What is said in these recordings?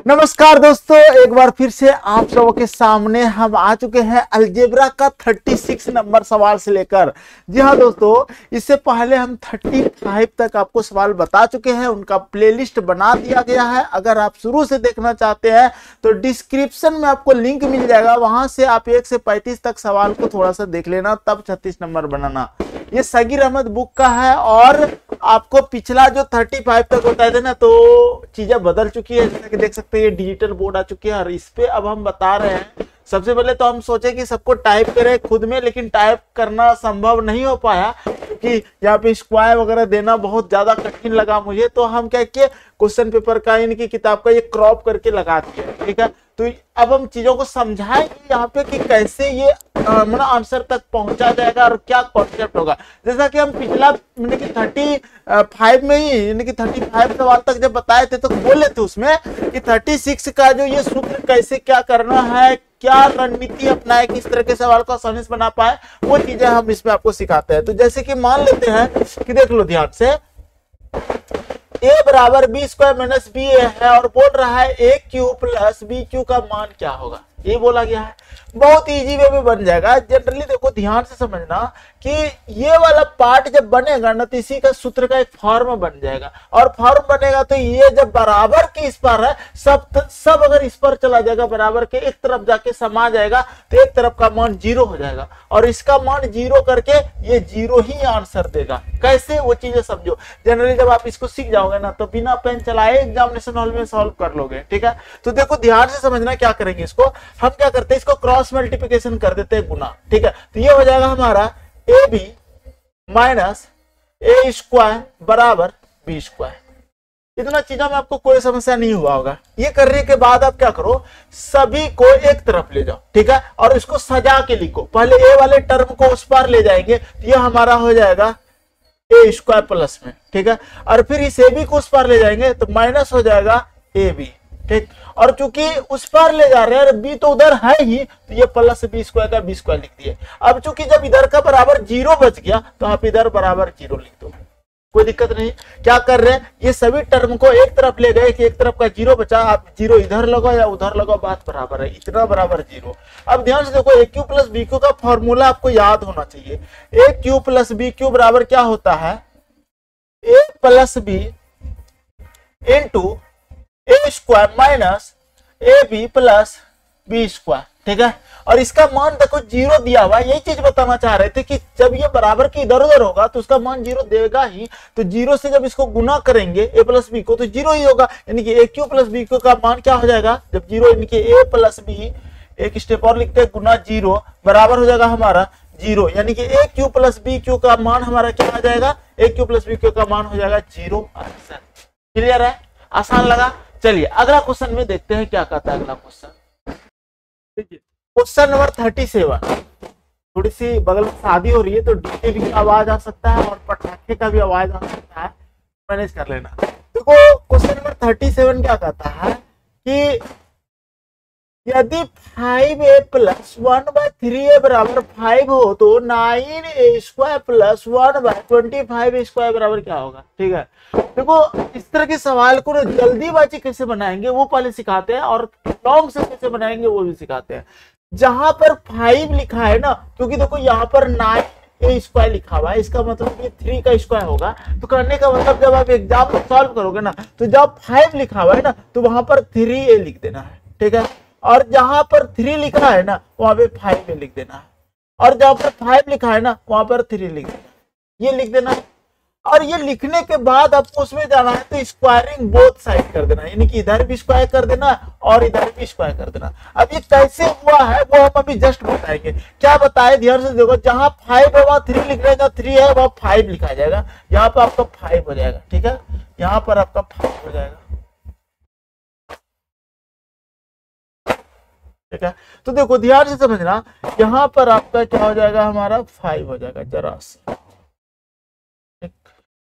नमस्कार दोस्तों, एक बार फिर से आप सबों के सामने हम आ चुके हैं अलजेब्रा का 36 नंबर सवाल से लेकर। जी हाँ दोस्तों, इससे पहले हम 35 तक आपको सवाल बता चुके हैं, उनका प्लेलिस्ट बना दिया गया है। अगर आप शुरू से देखना चाहते हैं तो डिस्क्रिप्शन में आपको लिंक मिल जाएगा, वहां से आप 1 से 35 तक सवाल को थोड़ा सा देख लेना, तब 36 नंबर बनाना। ये सगीर अहमद बुक का है और आपको पिछला जो 35 तक होता है ना, तो चीजें बदल चुकी है। जैसे कि देख सकते हैं ये डिजिटल बोर्ड आ चुकी है और इस पे अब हम बता रहे हैं। सबसे पहले तो हम सोचे कि सबको टाइप करें खुद में, लेकिन टाइप करना संभव नहीं हो पाया क्योंकि यहाँ पे स्क्वायर वगैरह देना बहुत ज्यादा कठिन लगा मुझे। तो हम क्या किए, क्वेश्चन पेपर का इनकी किताब का ये क्रॉप करके लगा दिया, ठीक है। तो अब हम चीजों को समझाएंगे यहाँ पे कि कैसे ये मतलब आंसर तक पहुंचा जाएगा और क्या कॉन्सेप्ट होगा। जैसा कि हम पिछला मैंने कि 35 में ही यानी कि 35 सवाल तक जब बताए थे तो बोले थे उसमें कि 36 का जो ये सूत्र कैसे क्या करना है, क्या रणनीति अपनाए, किस तरह के सवाल को आसानी से बना पाए, वो चीजें हम इसमें आपको सिखाते हैं। तो जैसे कि मान लेते हैं कि देख लो ध्यान से, a बराबर बी स्क्वायर माइनस बी है और बोल रहा है ए क्यू प्लस बी क्यू का मान क्या होगा, ये बोला गया है। बहुत इजी वे में बन जाएगा। जनरली देखो ध्यान से समझना कि ये वाला पार्ट जब बनेगा ना तो इसी का सूत्र का एक फॉर्म बन जाएगा, और फॉर्म बनेगा तो ये जब बराबर के इस पर है, सब अगर इस पर चला जाएगा बराबर के एक तरफ जाके समा जाएगा तो एक तरफ का मान 0 हो जाएगा और इसका मान 0 करके ये 0 ही आंसर देगा। कैसे, वो चीजें समझो। जनरली जब आप इसको सीख जाओगे ना तो बिना पेन चलाए एग्जामिनेशन हॉल में सॉल्व कर लोगे, ठीक है। तो देखो ध्यान से समझना क्या करेंगे। इसको हम क्या करते हैं, इसको क्रॉस मल्टीप्लिकेशन कर देते हैं, गुना, ठीक है। तो ये हो जाएगा हमारा A B minus A square बराबर बी स्क्वायर। इतना चीजों में आपको कोई समस्या नहीं हुआ होगा। ये करने के बाद आप क्या करो, सभी को एक तरफ ले जाओ, ठीक है, और इसको सजा के लिखो। पहले ए वाले टर्म को उस पार ले जाएंगे तो ये हमारा हो जाएगा ए स्क्वायर प्लस में, ठीक है, और फिर इस ए बी को उस पार ले जाएंगे तो माइनस हो जाएगा ए बी, ठीक। और चूंकि उस पार ले जा रहे हैं और बी तो उधर है ही, तो ये प्लस बी स्क्वायर का बी स्क्वायर लिख दिए। अब चूंकि जब इधर का बराबर 0 बच गया तो आप इधर बराबर 0 लिख दो, कोई दिक्कत नहीं। क्या कर रहे हैं, ये सभी टर्म को एक तरफ ले गए कि एक तरफ का 0 बचा, आप 0 इधर लगाओ या उधर लगाओ, बात बराबर है, इतना बराबर 0। अब ध्यान से देखो, A cube plus B cube का फॉर्मूला आपको याद होना चाहिए। A cube plus B cube बराबर क्या होता है, A plus B into A square minus A B plus B square, ठीक है। और इसका मान देखो 0 दिया हुआ है। यही चीज बताना चाह रहे थे कि जब ये बराबर के इधर उधर होगा तो उसका मान 0 देगा ही। तो 0 से जब इसको गुना करेंगे ए प्लस बी को तो 0 ही होगा, यानी कि ए क्यू प्लस बी क्यू का मान क्या हो जाएगा, जब 0 यानी कि ए प्लस बी, एक स्टेप और लिखते हैं, गुना 0 बराबर हो जाएगा हमारा 0, यानी कि ए क्यू प्लस बी क्यू का मान हमारा क्या आ जाएगा, ए क्यू प्लस बी क्यू का मान हो जाएगा 0 आंसर। क्लियर है, आसान लगा। चलिए अगला क्वेश्चन में देखते हैं क्या कहता है अगला क्वेश्चन। Question number 37। थोड़ी सी बगल में शादी हो रही है तो डीजे की आवाज आ सकता है और पटाखे का भी आवाज आ सकता है, मैनेज कर लेना। देखो क्वेश्चन नंबर 37 क्या कहता है कि यदि 5a प्लस 1/3a बराबर 5 हो तो 9a स्क्वायर प्लस 1/25 स्क्वायर बराबर क्या होगा, ठीक है। देखो इस तरह के सवाल को जल्दीबाजी कैसे बनाएंगे वो पहले सिखाते हैं और लॉन्ग से कैसे बनाएंगे वो भी सिखाते हैं। जहां पर 5 लिखा है ना, क्योंकि देखो यहाँ पर 9a स्क्वायर लिखा हुआ है, इसका मतलब ये 3 का स्क्वायर होगा। तो करने का मतलब जब आप एग्जाम में सॉल्व करोगे ना तो जब 5 लिखा हुआ है ना तो वहां पर 3a लिख देना है, ठीक है। और जहां पर 3 लिखा है ना वहां पे 5 लिख देना है, और जहां पर 5 लिखा है ना वहां पर 3 लिख देना है, ये लिख देना है। और ये लिखने के बाद आपको उसमें जाना है तो स्क्वायरिंग बोथ साइड कर देना, यानी कि इधर भी स्क्वायर कर देना और इधर भी स्क्वायर कर देना। अब ये कैसे हुआ है वो हम अभी जस्ट बताएंगे। क्या बताए, ध्यान से देखो, जहां 5 है वहां 3 लिख रहे हैं, जहां 3 है वहां 5 लिखा जाएगा, यहाँ पर आपका 5 हो जाएगा, ठीक है, यहाँ पर आपका 5 हो जाएगा, ठीक है। तो देखो ध्यान से समझना, यहां पर आपका क्या हो जाएगा, हमारा 5 हो जाएगा, जरा से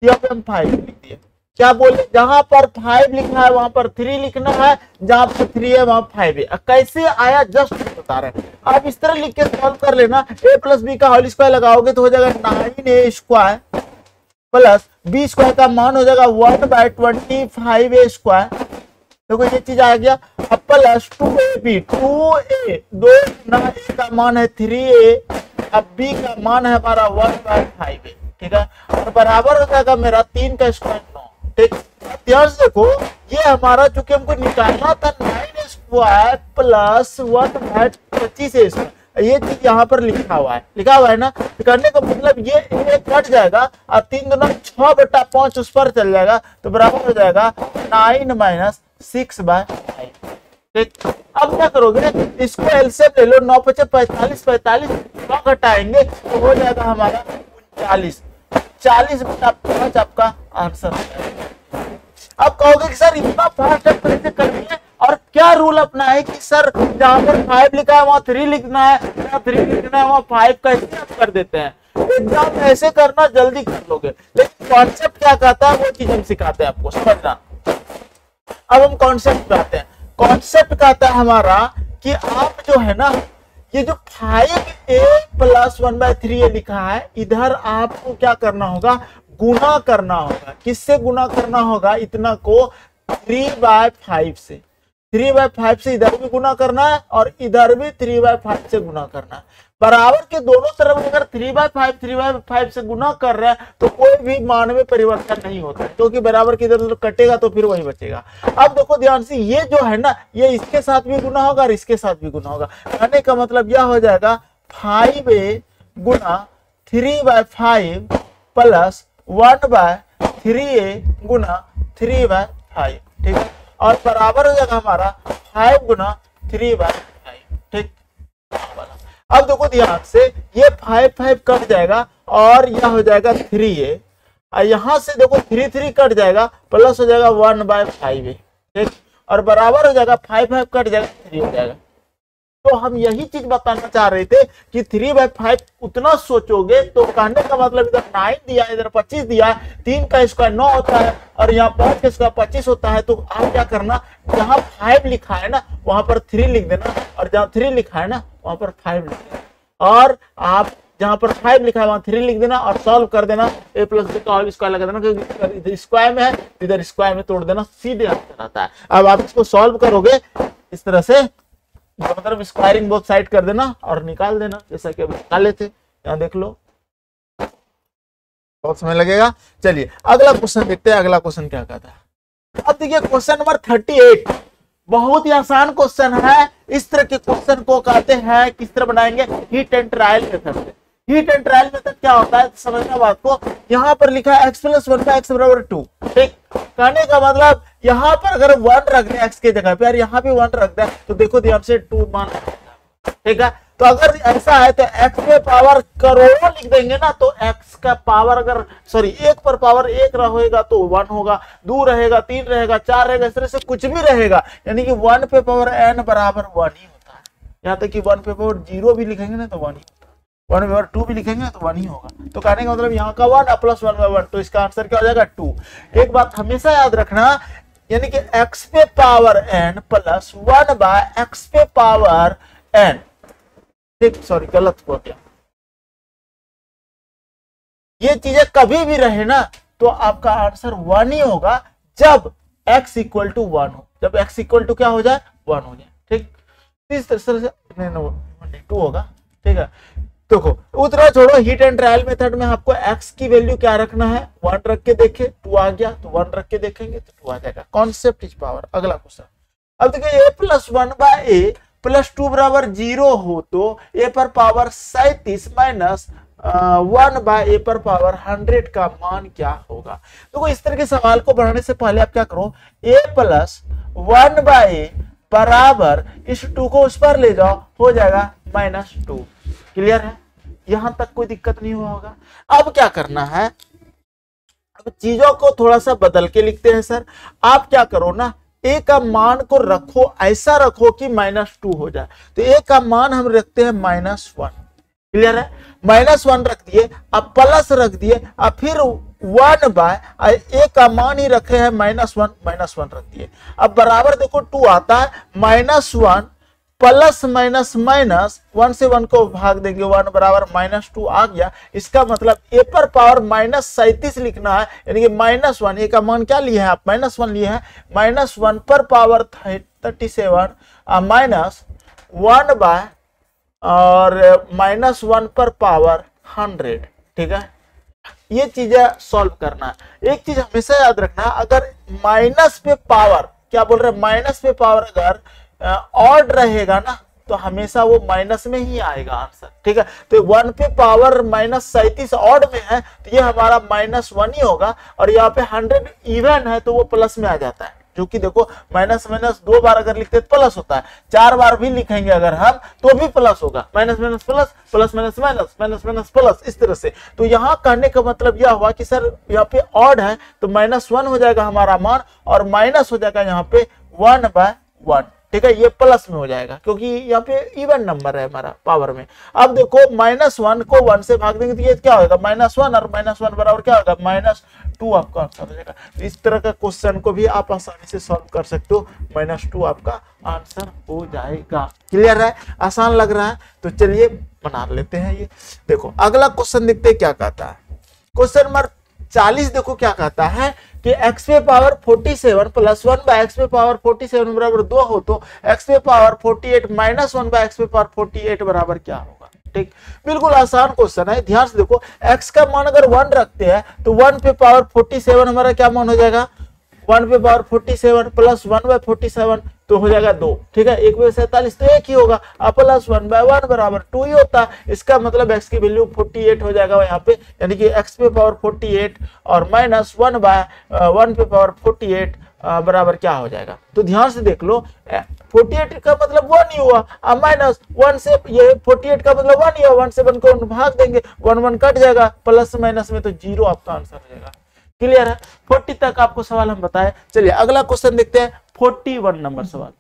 यहाँ पे हम 5 लिख दिए। क्या बोले, जहां पर 5 लिखना है वहां पर 3 लिखना है, जहां पर 3 है वहां 5 है। कैसे आया जस्ट बता रहे हैं। आप इस तरह लिख के सॉल्व कर लेना। a प्लस बी का होल स्क्वायर लगाओगे तो हो जाएगा 9a square plus B square का मान हो जाएगा 1/25a स्क्वायर। देखो ये चीज आ गया। अब plus 2ab, 2a 2 Guna a का मान है 3a, अब b का मान है हमारा 1/5a, ठीक है, और बराबर हो जाएगा मेरा 3 का स्क्वायर 9, ठीक। ध्यान से देखो ये हमारा चूंकि हमको निकालना था 9 स्क्वायर प्लस 1/25a, ये चीज यहाँ पर लिखा हुआ है ना। तो करने का मतलब ये एक कट जाएगा और 3 दूना 6/5 उस पर चल जाएगा, तो बराबर हो जाएगा 9 - 6/5, ठीक। अब क्या करोगे, इसको एलसीएम ले लो, 9 × 5 = 45, 45 9 घटाएंगे तो हो जाएगा हमारा 39, 40/5 आपका आंसर। अब कहोगे कि सर इतना फास्ट आप कैसे कर दिए, और क्या रूल अपना है कि सर जहां पर 5 लिखा है वहां 3 लिखना है, जहां 3 लिखना है वहां 5 कैसे आप कर देते हैं। एग्जाम ऐसे करना जल्दी कर लोगे, लेकिन कॉन्सेप्ट क्या कहता है वो चीज हम सिखाते हैं आपको, समझना। अब हम कॉन्सेप्ट पे आते हैं। कॉन्सेप्ट कहता है हमारा कि आप जो है ना, ये जो 5a + 1/3 लिखा है, इधर आपको क्या करना होगा, गुना करना होगा। किससे गुना करना होगा, इतना को 3/5 से, 3/5 से इधर भी गुना करना है और इधर भी 3/5 से गुना करना है। बराबर के दोनों तरफ अगर 3/5 से गुना कर रहे हैं तो कोई भी मान में परिवर्तन नहीं होता है, क्योंकि बराबर के इधर कटेगा तो फिर वही बचेगा। अब देखो ध्यान से, ये जो है ना, ये इसके साथ भी गुना होगा और इसके साथ भी गुना होगा। कहने का मतलब यह हो जाएगा 5a गुना 3/5 प्लस 1/3a गुना 3/5, ठीक है, और बराबर हो जाएगा हमारा 5 गुना 3/5, ठीक। अब देखो ध्यान से, ये 5 कट जाएगा और यह हो जाएगा 3a, और यहां से देखो 3 कट जाएगा, प्लस हो जाएगा 1/5a, ठीक, और बराबर हो जाएगा 5 कट जाएगा 3 हो जाएगा। तो हम यही चीज बताना चाह रहे थे कि 3/5 उतना सोचोगे तो कहने का मतलब इधर 9 दिया है, इधर 25 दिया है, 3 का स्क्वायर 9 होता है और यहाँ 5 का स्क्वायर 25 होता है। तो आप क्या करना, जहाँ 5 लिखा है ना वहां पर 3 लिख देना, और जहाँ 3 लिखा है ना वहां पर 5 लिख देना, और आप जहां पर 5 लिखा है वहां 3 लिख देना और सॉल्व कर देना। a + b का होल स्क्वायर लगा देना, क्योंकि इधर स्क्वायर में है इधर स्क्वायर में तोड़ देना, सीधे आंसर आता है। अब आप इसको सॉल्व करोगे इस तरह से, मतलब स्क्वायरिंग बोथ साइड कर देना और निकाल देना, जैसा कि अभी निकाले थे। यहाँ देख लो, बहुत समय लगेगा। चलिए अगला क्वेश्चन देखते हैं, अगला क्वेश्चन क्या कहता है। अब देखिए क्वेश्चन नंबर 38, बहुत ही आसान क्वेश्चन है। इस तरह के क्वेश्चन को कहते हैं, किस तरह बनाएंगे, हीट एंड ट्रायल मेथड से। हीट एंड ट्रायल मेथड क्या होता है समझना बात को। यहाँ पर लिखा है x + 1/x = 2, ठीक। कहने का मतलब यहाँ पर अगर 1 रख दे x के जगह पे, यार यहाँ पे 1 रख दे, तो देखो ध्यान से 2 मान, ठीक है। तो अगर ऐसा है तो x पे पावर करोड़ों लिख देंगे ना, तो x का पावर अगर 1 पर पावर 1 रहेगा तो 1 होगा, 2 रहेगा, 3 रहेगा, 4 रहेगा, इस तरह से कुछ भी रहेगा, यानी कि 1 पे पावर n बराबर 1 ही होता है। यहाँ तक कि 1 पे पावर 0 भी लिखेंगे ना तो 1 ही होता है, 1 पे पावर 2 भी लिखेंगे तो 1 ही होगा। तो कहने का मतलब यहाँ का 1 + 1/1, तो इसका आंसर क्या हो जाएगा 2। एक बात हमेशा याद रखना, यानी कि x पे पावर n प्लस 1/x पे पावर n, ठीक, सॉरी गलत हो गया। ये चीजें कभी भी रहे ना तो आपका आंसर 1 ही होगा जब x = 1 हो, जब x = क्या हो जाए, 1 हो जाए, ठीक। इस तरह से 2 होगा, ठीक है। देखो उतना छोड़ो, हीट एंड ट्रायल मेथड में आपको x की वैल्यू क्या रखना है, 1 रख के देखे 2 आ गया, तो 1 रख के देखेंगे तो 2 आ जाएगा। Concept is power. अगला क्वेश्चन, अब देखिए a + 1/a + 2 = 0 हो तो a पर पावर 37 माइनस 1/a पर पावर 100 का मान क्या होगा। तो इस तरह के सवाल को बढ़ाने से पहले आप क्या करो, a + 1/a बराबर इस 2 को उस पर ले जाओ, हो जाएगा -2। क्लियर है, यहां तक कोई दिक्कत नहीं हुआ होगा। अब क्या करना है, अब चीजों को थोड़ा सा बदल के लिखते हैं। सर आप क्या करो ना, a का मान को रखो, ऐसा रखो कि -2 हो जाए। तो a का मान हम रखते हैं -1। क्लियर है, -1 रख दिए, अब प्लस रख दिए, अब फिर 1/a का मान ही रखे हैं -1 रख दिए। अब बराबर देखो 2 आता है, -1 प्लस माइनस माइनस 1 से 1 को भाग देंगे 1 बराबर -2 आ गया। इसका मतलब a पर पावर -37 लिखना है, यानी कि -1, ए का मान क्या लिए हैं आप, -1 लिए हैं, -1 पर पावर 37 माइनस 1 बाय और -1 पर पावर 100। ठीक है, ये चीजें सॉल्व करना है। एक चीज हमेशा याद रखना, अगर माइनस पे पावर, क्या बोल रहे हैं, माइनस पे पावर अगर ऑड रहेगा ना तो हमेशा वो माइनस में ही आएगा आंसर। ठीक है, तो 1 पे पावर -37 ऑड में है तो ये हमारा -1 ही होगा, और यहाँ पे 100 इवन है तो वो प्लस में आ जाता है, जो कि देखो माइनस माइनस 2 बार अगर लिखते तो प्लस होता है, 4 बार भी लिखेंगे अगर हम तो भी प्लस होगा, minus minus plus, plus minus minus, minus minus plus, इस तरह से। तो यहाँ कहने का मतलब यह हुआ कि सर यहाँ पे ऑड है तो -1 हो जाएगा हमारा मान, और माइनस हो जाएगा यहाँ पे 1/1। ठीक है, ये प्लस में हो जाएगा क्योंकि यहाँ पे इवन नंबर है हमारा पावर में। अब देखो -1 को 1 से भाग देंगे तो ये क्या होगा, -1, और -1 बराबर क्या होगा, -2 आपका आंसर हो जाएगा। तो इस तरह का क्वेश्चन को भी आप आसानी से सॉल्व कर सकते हो, -2 आपका आंसर हो जाएगा। क्लियर है, आसान लग रहा है, तो चलिए बना लेते हैं ये। देखो अगला क्वेश्चन देखते हैं क्या कहता है। क्वेश्चन नंबर 40 देखो क्या कहता है कि x पे पावर 47 प्लस 1 बाय x पे पावर 47 बराबर 2 हो तो x पे पावर 48 माइनस 1 बाय x पे पावर 48 बराबर क्या होगा। ठीक, बिल्कुल आसान क्वेश्चन है, ध्यान से देखो। x का मान अगर 1 रखते हैं तो 1 पे पावर 47 हमारा क्या मान हो जाएगा, 1 पे पावर 47 प्लस 1 बाय 47 तो हो जाएगा 2। ठीक है, 1 बाय 47 तो 1 ही होगा, प्लस 1 बाय 1 बराबर 2 ही होता है। इसका मतलब x की वैल्यू 48 हो जाएगा यहाँ पे, यानी कि x पे पावर 48 और माइनस 1 बाय 1 पे पावर 48 बराबर क्या हो जाएगा। तो ध्यान से देख लो, 48 का मतलब 1 ही हुआ, माइनस 1 से ये 48 का मतलब 1 ही हुआ, 1 से 1 को भाग देंगे, 1 1 कट जाएगा, प्लस माइनस में तो 0 आपका आंसर हो जाएगा। क्लियर है, 40 तक आपको सवाल हम बताए। चलिए अगला क्वेश्चन देखते हैं, 41 नंबर सवाल।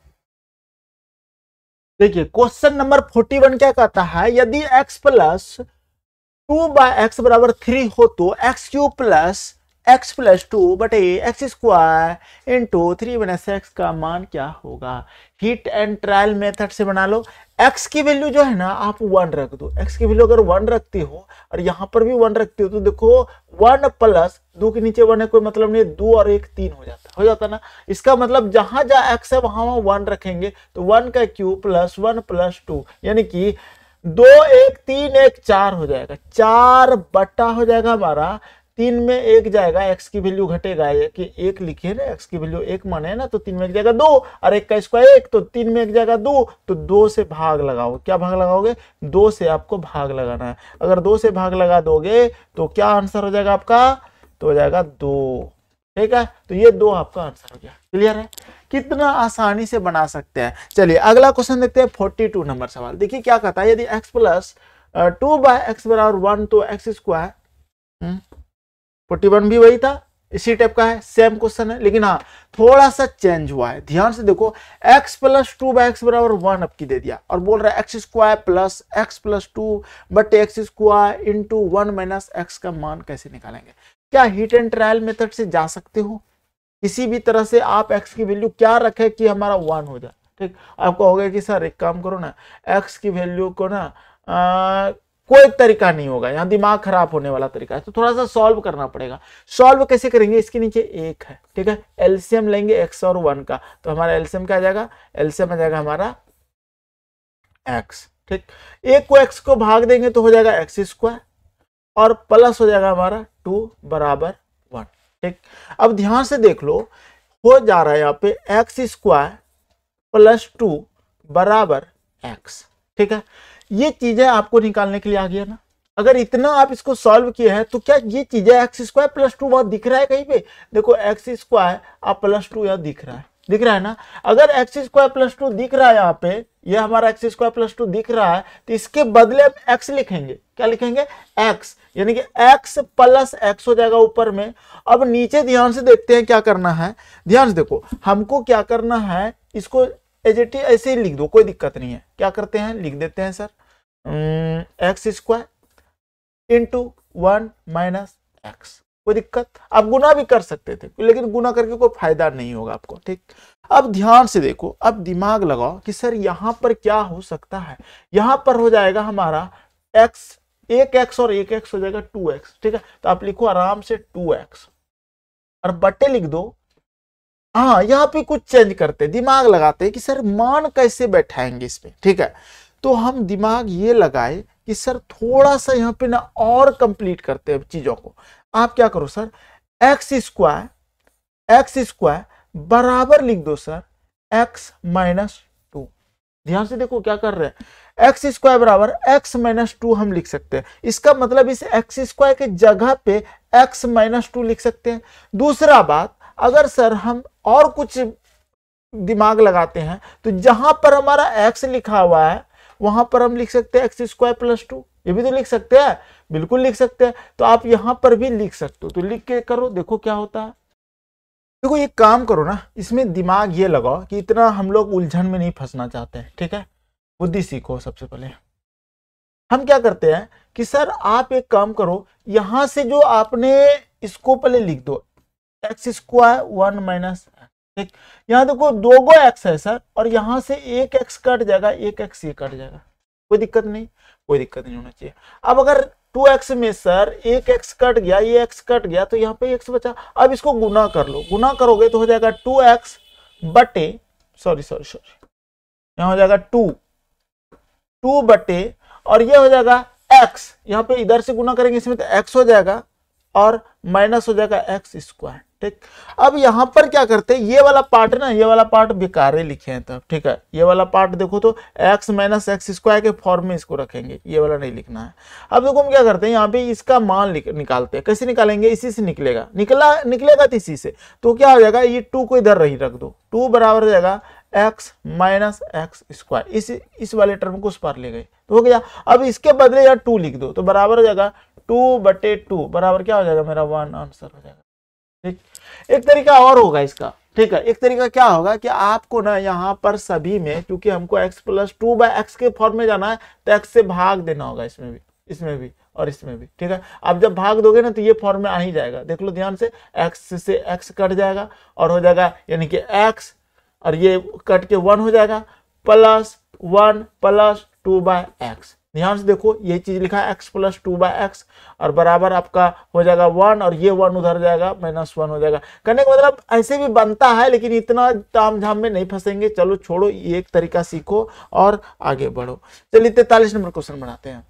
देखिए क्वेश्चन नंबर 41 क्या कहता है, यदि x प्लस 2 बाय x बराबर 3 हो तो x³ प्लस x प्लस 2 बटे एक्स स्क्वायर इंटू 3 - x का मान क्या होगा। हिट एंड ट्रायल मेथड से बना लो। x की वैल्यू जो है ना आप 1 रख दो, x की वैल्यू अगर 1 रखते हो और यहां पर भी 1 रखते हो तो देखो 1 प्लस 2 के नीचे 1 है, कोई मतलब नहीं, 2 और 1 3 हो जाता ना। इसका मतलब जहां जहां x है वहां 1 रखेंगे तो 1 का क्यूब प्लस 1 प्लस 2 यानी कि 2 1 3 1 4 हो जाएगा, 4 बटा हो जाएगा हमारा 3 में 1 जाएगा, x की वैल्यू घटेगा कि 1 लिखिए ना, x की वैल्यू 1 माने ना तो 3 में 1 जाएगा 2 और 1 का स्क्वायर 1 तो 3 में 1 जाएगा 2, तो 2 से भाग लगाओ। क्या भाग लगाओगे, 2 से आपको भाग लगाना है। अगर 2 से भाग लगा दोगे तो क्या आंसर हो जाएगा आपका, तो हो जाएगा 2। ठीक है, तो ये 2 आपका आंसर हो गया। क्लियर है, कितना आसानी से बना सकते हैं। चलिए अगला क्वेश्चन देखते हैं, 42 नंबर सवाल। देखिए क्या कहता है, यदि x प्लस 2 बाय x बराबर 1 तो एक्स स्क्वायर, 41 भी वही था, इसी टाइप का है, सेम क्वेश्चन है, लेकिन हाँ थोड़ा सा चेंज हुआ है। ध्यान से देखो, x प्लस 2 बाय x बराबर 1 आपकी दे दिया और बोल रहा है x square plus x plus 2 बटे x square into 1 minus x का मान कैसे निकालेंगे। क्या हिट एंड ट्रायल मेथड से जा सकते हो, किसी भी तरह से आप x की वैल्यू क्या रखे कि हमारा 1 हो जाए। ठीक, आपको होगा कि सर एक काम करो ना, x की वैल्यू को ना कोई तरीका नहीं होगा, यहाँ दिमाग खराब होने वाला तरीका है, तो थोड़ा सा सॉल्व करना पड़ेगा। सॉल्व कैसे करेंगे, इसके नीचे 1 है, ठीक है, एलसीएम लेंगे x और 1 का, तो हमारा एलसीएम क्या आ जाएगा, एलसीएम आ जाएगा हमारा x। ठीक, 1 को x को भाग देंगे तो हो जाएगा एक्स स्क्वायर और प्लस हो जाएगा हमारा 2 बराबर 1। ठीक, अब ध्यान से देख लो, हो जा रहा है यहाँ पे एक्स स्क्वायर प्लस 2 बराबर x। ठीक है, ये चीजें आपको निकालने के लिए आ गया ना। अगर इतना आप इसको सॉल्व किए हैं तो क्या ये चीजें एक्स स्क्वायर प्लस 2 वहां दिख रहा है कहीं पे, देखो एक्स स्क्वायर आप प्लस 2 यहाँ दिख रहा है ना। अगर एक्स स्क्वायर प्लस 2 दिख रहा है यहाँ पे, ये हमारा एक्स स्क्वायर प्लस 2 दिख रहा है, तो इसके बदले हम एक्स लिखेंगे। क्या लिखेंगे, एक्स, यानी कि एक्स प्लस एक्स हो जाएगा ऊपर में। अब नीचे ध्यान से देखते हैं क्या करना है, ध्यान से देखो, हमको क्या करना है, इसको एज इट इज ऐसे ही लिख दो, कोई दिक्कत नहीं है। क्या करते हैं, लिख देते हैं sir x square into 1 minus x. कोई दिक्कत? आप गुना भी कर सकते थे, लेकिन गुना करके कोई फायदा नहीं होगा आपको, ठीक। अब ध्यान से देखो, अब दिमाग लगाओ कि सर यहां पर क्या हो सकता है। यहां पर हो जाएगा हमारा x, एक x और एक x हो जाएगा 2x, ठीक है। तो आप लिखो आराम से 2x और बटे लिख दो। हाँ, यहाँ पे कुछ चेंज करते, दिमाग लगाते हैं कि सर मान कैसे बैठाएंगे इसमें, ठीक है। तो हम दिमाग ये लगाए कि सर थोड़ा सा यहाँ पे ना और कंप्लीट करते हैं चीजों को। आप क्या करो सर, एक्स स्क्वायर बराबर लिख दो सर x माइनस 2। ध्यान से देखो क्या कर रहे हैं, एक्स स्क्वायर बराबर x माइनस 2 हम लिख सकते हैं। इसका मतलब इस एक्स स्क्वायर के जगह पे x माइनस 2 लिख सकते हैं। दूसरा बात, अगर सर हम और कुछ दिमाग लगाते हैं तो जहां पर हमारा x लिखा हुआ है वहां पर हम लिख सकते हैं एक्स स्क्वायर प्लस 2, ये भी तो लिख सकते हैं, बिल्कुल लिख सकते हैं। तो आप यहां पर भी लिख सकते हो, तो लिख के करो, देखो क्या होता है। देखो ये काम करो ना, इसमें दिमाग ये लगाओ कि इतना हम लोग उलझन में नहीं फंसना चाहते हैं, ठीक है। बुद्धि सीखो। सबसे पहले हम क्या करते हैं कि सर आप एक काम करो, यहां से जो आपने इसको पहले लिख दो एक्स स्क्वायर 1 माइनस, ठीक। यहां देखो दो गो एक्स है सर, और यहां से एक एक्स कट जाएगा, एक एक्स ये कट जाएगा, कोई दिक्कत नहीं, कोई दिक्कत नहीं होना चाहिए। अब अगर 2x में सर एक x कट गया, ये x कट गया, तो यहाँ पे x बचा। अब इसको गुना कर लो, गुना करोगे तो हो जाएगा 2x बटे, सॉरी यहाँ हो जाएगा 2 बटे, और ये हो जाएगा x, यहाँ पे इधर से गुना करेंगे इसमें तो x हो जाएगा और माइनस हो जाएगा एक्स स्क्वायर, ठीक। अब यहां पर क्या करते हैं, ये वाला पार्ट ना, ये वाला पार्ट बेकारे लिखे हैं तब, ठीक है। ये वाला पार्ट देखो तो x माइनस एक्स स्क्वायर के फॉर्म में इसको रखेंगे, ये वाला नहीं लिखना है। अब देखो हम क्या करते हैं, यहाँ पे इसका मान निकालते हैं। कैसे निकालेंगे, इसी से निकलेगा, निकलेगा तो इसी से। तो क्या हो जाएगा, ये 2 को इधर रही रख दो, 2 बराबर हो जाएगा x माइनस एक्स स्क्वायर, इस वाले टर्म को उस पार ले गए तो हो गया। अब इसके बदले यार 2 लिख दो, तो बराबर हो जाएगा 2 बटे 2 बराबर क्या हो जाएगा मेरा 1, आंसर हो जाएगा, ठीक। एक तरीका और होगा इसका, ठीक है। एक तरीका क्या होगा कि आपको ना यहाँ पर सभी में, क्योंकि हमको x प्लस 2 बाय एक्स के फॉर्म में जाना है, तो x से भाग देना होगा, इसमें भी और इसमें भी, ठीक है। आप जब भाग दोगे ना तो ये फॉर्म में आ ही जाएगा, देख लो ध्यान से, x से x कट जाएगा और हो जाएगा यानी कि x, और ये कट के 1 हो जाएगा, प्लस 1 प्लस 2 बाय एक्स। ध्यान से देखो ये चीज लिखा है x प्लस 2 बाय एक्स, और बराबर आपका हो जाएगा 1, और ये 1 उधर जाएगा, माइनस 1 हो जाएगा। करने का मतलब ऐसे भी बनता है, लेकिन इतना ताम झाम में नहीं फंसेंगे। चलो छोड़ो, ये एक तरीका सीखो और आगे बढ़ो। चलिए 43 नंबर क्वेश्चन बनाते हैं,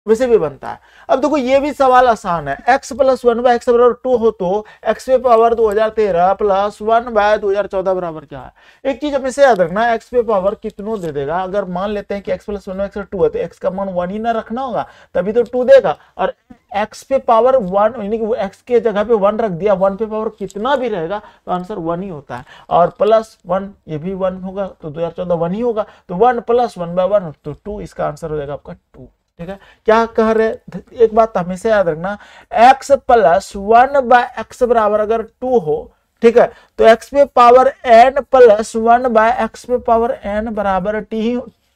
वैसे भी बनता है। अब देखो ये भी सवाल आसान है, x प्लस 1 बाय एक्स बराबर 2 हो तो x पे पावर 2013 प्लस 1 बाय 2014 बराबर क्या है। एक चीज हमेशा याद रखना, x पे पावर कितनों दे देगा। अगर मान लेते हैं कि x प्लस 1 बाय एक्स 2 है तो x का मान 1 ही ना रखना होगा, तभी तो 2 देगा। और x पे पावर 1 यानी कि x के जगह पे 1 रख दिया, 1 पे पावर कितना भी रहेगा तो आंसर 1 ही होता है। और प्लस 1 ये भी 1 होगा, तो 2014 1 ही होगा, तो 1 प्लस 1 बाय 1 तो 2, इसका आंसर हो जाएगा आपका 2, ठीक है। क्या कह रहे, एक बात हमेशा याद रखना, x प्लस 1 बाय एक्स बराबर अगर 2 हो, ठीक है, तो x पे power n plus 1 by X पे पावर n बराबर 2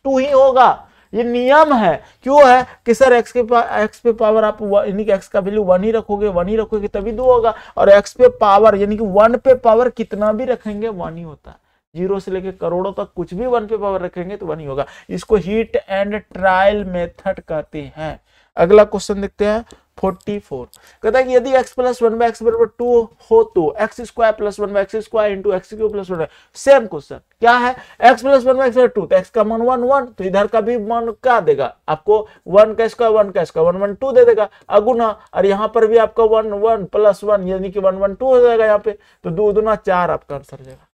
ही होगा। ये नियम है। क्यों है कि सर x पे पावर आप यानी कि x का वैल्यू 1 ही रखोगे तभी 2 होगा, और x पे पावर यानी कि 1 पे पावर कितना भी रखेंगे 1 ही होता है। 0 से लेके करोड़ों तक कुछ भी 1 पे पावर रखेंगे तो 1 ही होगा। इसको हिट एंड ट्रायल मेथड कहते हैं। अगला क्वेश्चन देखते हैं 44। कहता है कि यदि x प्लस 1 बाय एक्स बराबर 2 हो तो X square plus 1 by X square into X cube plus 1। Same question क्या है, x प्लस 1 बाय एक्स बराबर 2, तो x का मान 1 1, तो इधर का भी मान क्या देगा आपको, 1 का स्क्वायर 1 का स्क्वायर 1 1 2 दे देगा अगुना, और यहाँ पर भी आपका 1 1 प्लस 1 यानी कि 1 1 2 हो जाएगा यहाँ पे, तो 2 दूना 4 आपका आंसर हो जाएगा।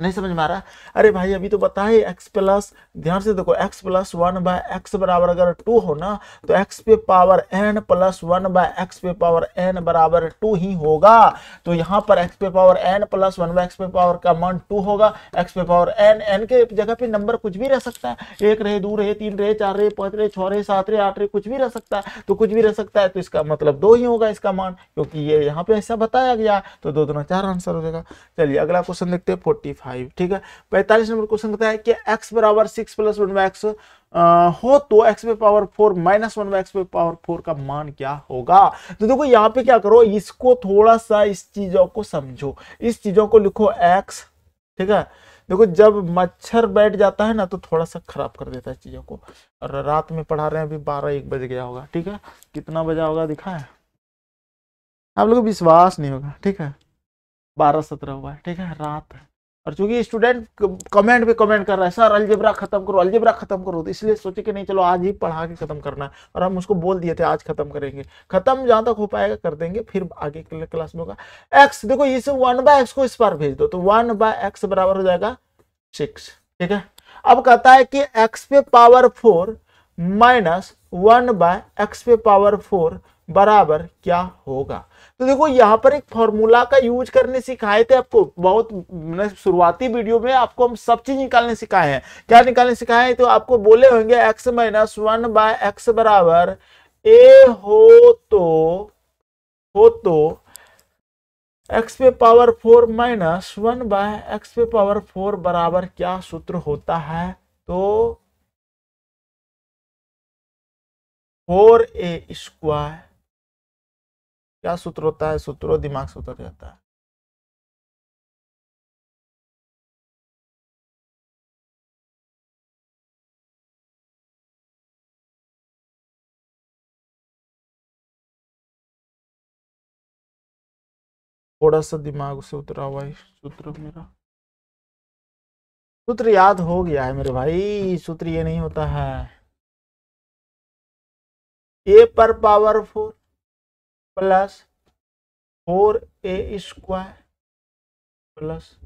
नहीं समझ में आ रहा, अरे भाई अभी तो बताए x प्लस, ध्यान से देखो x प्लस 1 बाय एक्स बराबर अगर 2 हो ना तो x पे power n plus 1 by X पे पावर n बराबर 2 ही होगा। तो यहाँ पर x पे power n plus 1 by X पे पावर का मान 2 होगा। x पे पावर n के जगह पे नंबर कुछ भी रह सकता है, 1 रहे, 2 रहे, 3 रहे, 4 रहे, 5 रहे, 6 रहे, 7 रहे, 8 रहे, कुछ भी रह सकता है, तो कुछ भी रह सकता है, तो इसका मतलब 2 ही होगा इसका मान, क्योंकि ये यहाँ पे ऐसा बताया गया, तो 2 दूना 4 आंसर हो जाएगा। चलिए अगला क्वेश्चन देखते हैं 45। 5, ठीक है। 45 नंबर क्वेश्चन कहता है कि x बराबर 6 प्लस 1/x हो तो x पे पावर 4 माइनस 1/x पे पावर 4 का मान क्या होगा। तो देखो यहाँ पे क्या करो, इसको थोड़ा सा इस चीजों को समझो, इस चीजों को लिखो x, ठीक है। देखो जब मच्छर बैठ जाता है ना तो थोड़ा सा खराब कर देता है चीजों को, और रात में पढ़ा रहे हैं, अभी 12-1 बज गया होगा, ठीक है। कितना बजा होगा दिखा है, आप लोगों को विश्वास नहीं होगा, ठीक है। 12-17 हुआ है, ठीक है, रात है। और चूंकि स्टूडेंट कमेंट पे कमेंट कर रहा है सर अलजेब्रा खत्म करो, अलजेब्रा खत्म करो, तो इसलिए सोचे कि नहीं चलो आज ही पढ़ा के खत्म करना है, और हम उसको बोल दिए थे आज खत्म करेंगे। खत्म जहां तक हो पाएगा कर देंगे, फिर आगे के क्लास में होगा। एक्स देखो इसे 1/x को इस बार भेज दो, तो 1/x बराबर हो जाएगा 6, ठीक है। अब कहता है कि x पे पावर 4 माइनस 1/x पे पावर 4 बराबर क्या होगा। तो देखो यहाँ पर एक फॉर्मूला का यूज करने सिखाए थे आपको, बहुत शुरुआती वीडियो में आपको हम सब चीज निकालने सिखाए हैं। क्या निकालने सिखाए हैं, तो आपको बोले होंगे x माइनस 1/x बराबर a हो तो x पे पावर 4 माइनस 1/x पे पावर 4 बराबर क्या सूत्र होता है। तो 4a², क्या सूत्र होता है, सूत्रों दिमाग से उतर जाता है। थोड़ा सा दिमाग से उतरा हुआ है सूत्र मेरा, सूत्र याद हो गया है मेरे भाई, सूत्र ये नहीं होता है, a पर पावर 4 प्लस 4a² प्लस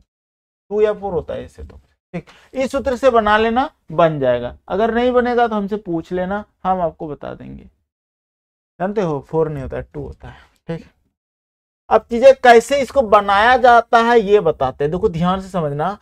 2 या 4 होता है ऐसे, तो ठीक इस सूत्र से बना लेना, बन जाएगा। अगर नहीं बनेगा तो हमसे पूछ लेना, हम आपको बता देंगे। जानते हो 4 नहीं होता है 2 होता है, ठीक। अब चीजें कैसे इसको बनाया जाता है ये बताते हैं, देखो ध्यान से समझना।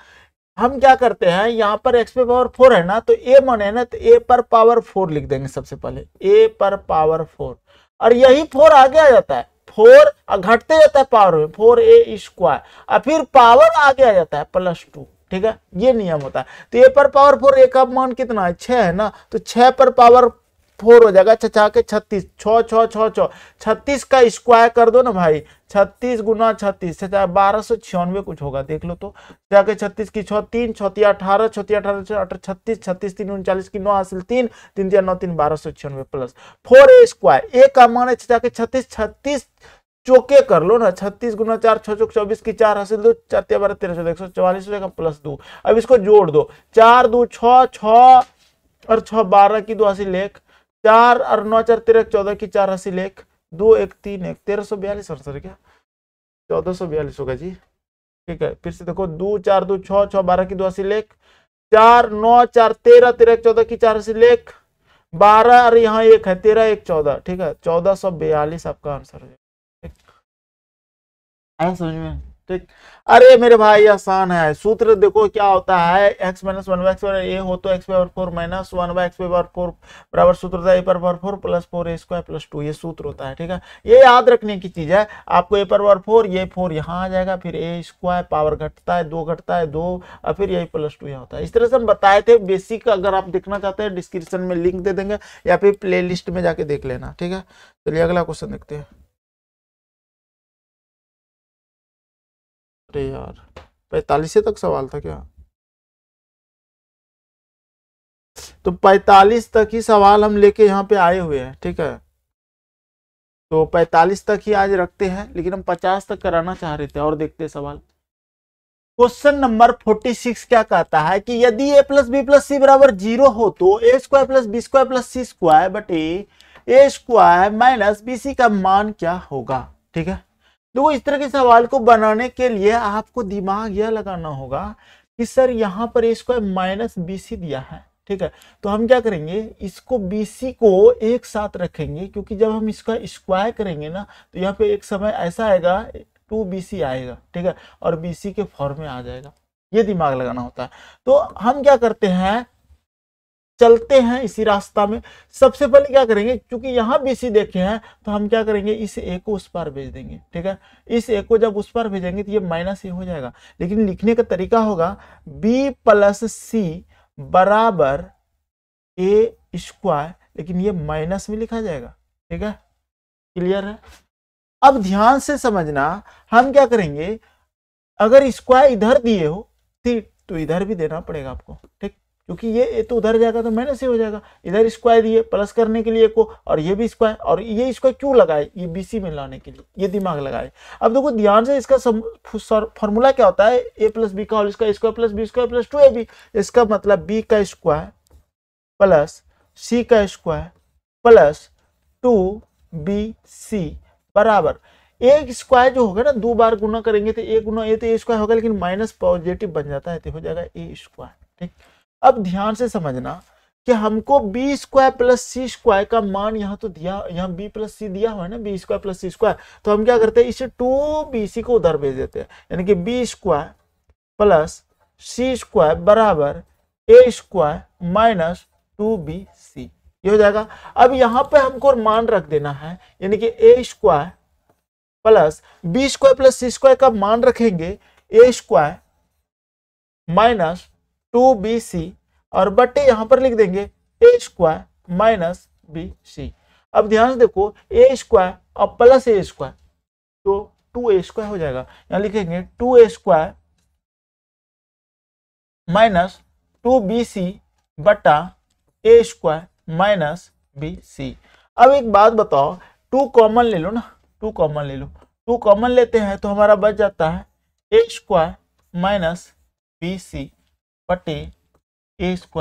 हम क्या करते हैं, यहाँ पर x पे पावर 4 है ना, तो a मन है ना, तो a पर पावर 4 लिख देंगे सबसे पहले, a पर पावर 4, और यही 4 आगे आ जाता है, 4 घटते जाता है पावर में, 4a², और फिर पावर आगे आ जाता है +2, ठीक है, ये नियम होता है। तो a पर पावर 4, a का मान कितना है 6 है ना, तो 6 पर पावर 4 हो जाएगा, 6 के 36, 6 36 का स्क्वायर कर दो ना भाई, 36 गुना 36 1296 कुछ होगा, देख लो तो। जाके 36 की 6 3 6 18 6 18 36 36 3 39 की 9 हासिल 3 3 9 3 1296 प्लस 4a², a का मान है जाके 36 36 चौके कर लो ना, 36 गुना 4 6 24 की 4 हासिल 2 4 12 13 14 144 हो जाएगा प्लस 2। अब इसको जोड़ दो, 4 2 6 6 और 6 12 की 2 हासिल 1, 4 और 9 4 13 14 की 4 हासिल 1 2 1 3 1 1342 सर क्या 1442 होगा जी, ठीक है। फिर से देखो 2 4 2 6 6 12 की 2 हासिल 1, 4 9 4 13 13 14 की 4 हासिल 1 12 और यहाँ 1 है 13 1 14, ठीक है, 1442 आपका आंसर है, ठीक है समझ में, ठीक। अरे मेरे भाई आसान है, सूत्र देखो क्या होता है, x माइनस 1/x a हो तो x पे पावर 4 माइनस 1/x पे पावर 4 बराबर सूत्र होता है a पर पावर 4 प्लस 4a² प्लस 2, ये सूत्र होता है, ठीक है। ये याद रखने की चीज है आपको, a पर पावर 4, ये 4 यहाँ आ जाएगा, फिर a² पावर घटता है 2 घटता है 2, और फिर यही +2 यहाँ होता है। इस तरह से हम बताए थे बेसिक, अगर आप देखना चाहते हैं डिस्क्रिप्शन में लिंक दे देंगे, या फिर प्ले लिस्ट में जाके देख लेना, ठीक है। चलिए अगला क्वेश्चन देखते हैं। अरे यार 45 तक सवाल था क्या, तो 45 तक ही सवाल हम लेके यहाँ पे आए हुए हैं, ठीक है। तो 45 तक ही आज रखते हैं, लेकिन हम 50 तक कराना चाह रहे थे। और देखते हैं सवाल। क्वेश्चन नंबर 46 क्या कहता है कि यदि a प्लस बी प्लस सी बराबर 0 हो तो a² plus b² plus c² बटे a² माइनस bc का मान क्या होगा, ठीक है। तो इस तरह के सवाल को बनाने के लिए आपको दिमाग यह लगाना होगा कि सर यहाँ पर a² माइनस bc दिया है, ठीक है। तो हम क्या करेंगे, इसको bc को एक साथ रखेंगे, क्योंकि जब हम इसका स्क्वायर करेंगे ना तो यहाँ पे एक समय ऐसा आएगा 2bc आएगा, ठीक है, और bc के फॉर्म में आ जाएगा, ये दिमाग लगाना होता है। तो हम क्या करते हैं, चलते हैं इसी रास्ता में। सबसे पहले क्या करेंगे, क्योंकि यहाँ BC देखे हैं तो हम क्या करेंगे, इस A को उस पार भेज देंगे। ठीक है, इस A को जब उस पार भेजेंगे तो ये -A हो जाएगा, लेकिन लिखने का तरीका होगा B + C बराबर A², लेकिन ये माइनस में लिखा जाएगा। ठीक है, क्लियर है। अब ध्यान से समझना, हम क्या करेंगे, अगर स्क्वायर इधर दिए हो ठीक तो इधर भी देना पड़ेगा आपको। ठीक, क्योंकि ये तो उधर जाएगा तो माइनस हो जाएगा, इधर स्क्वायर दिए प्लस करने के लिए को, और ये भी स्क्वायर, और ये स्क्वायर क्यों लगाए, ये BC में लाने के लिए, ये दिमाग लगाए। अब देखो ध्यान से, इसका फॉर्मूला क्या होता है, A + B का होल स्क्वायर + B² + 2AB। इसका मतलब B का स्क्वायर प्लस C का स्क्वायर प्लस 2BC बराबर, एक स्क्वायर जो होगा ना, 2 बार गुना करेंगे तो A गुना A तो A स्क्वायर होगा, लेकिन माइनस पॉजिटिव बन जाता है तो हो जाएगा A²। ठीक, अब ध्यान से समझना कि हमको B² + C² का मान यहाँ तो दिया, यहाँ B + C दिया हुआ है ना, B² + C², तो हम क्या करते हैं, इसे 2BC को उधर भेज देते हैं, यानी कि B² + C² बराबर A² - 2BC, ये हो जाएगा। अब यहाँ पे हमको मान रख देना है, यानी कि A² प्लस B² + C² का मान रखेंगे A² - 2BC, और बटे यहां पर लिख देंगे A² - BC। अब ध्यान से देखो, A² और प्लस A² तो 2A² हो जाएगा, यहां लिखेंगे 2A² - 2BC बटा A² - BC। अब एक बात बताओ, 2 कॉमन ले लो ना, 2 कॉमन ले लो, 2 कॉमन लेते हैं तो हमारा बच जाता है A² - BC बटे A² -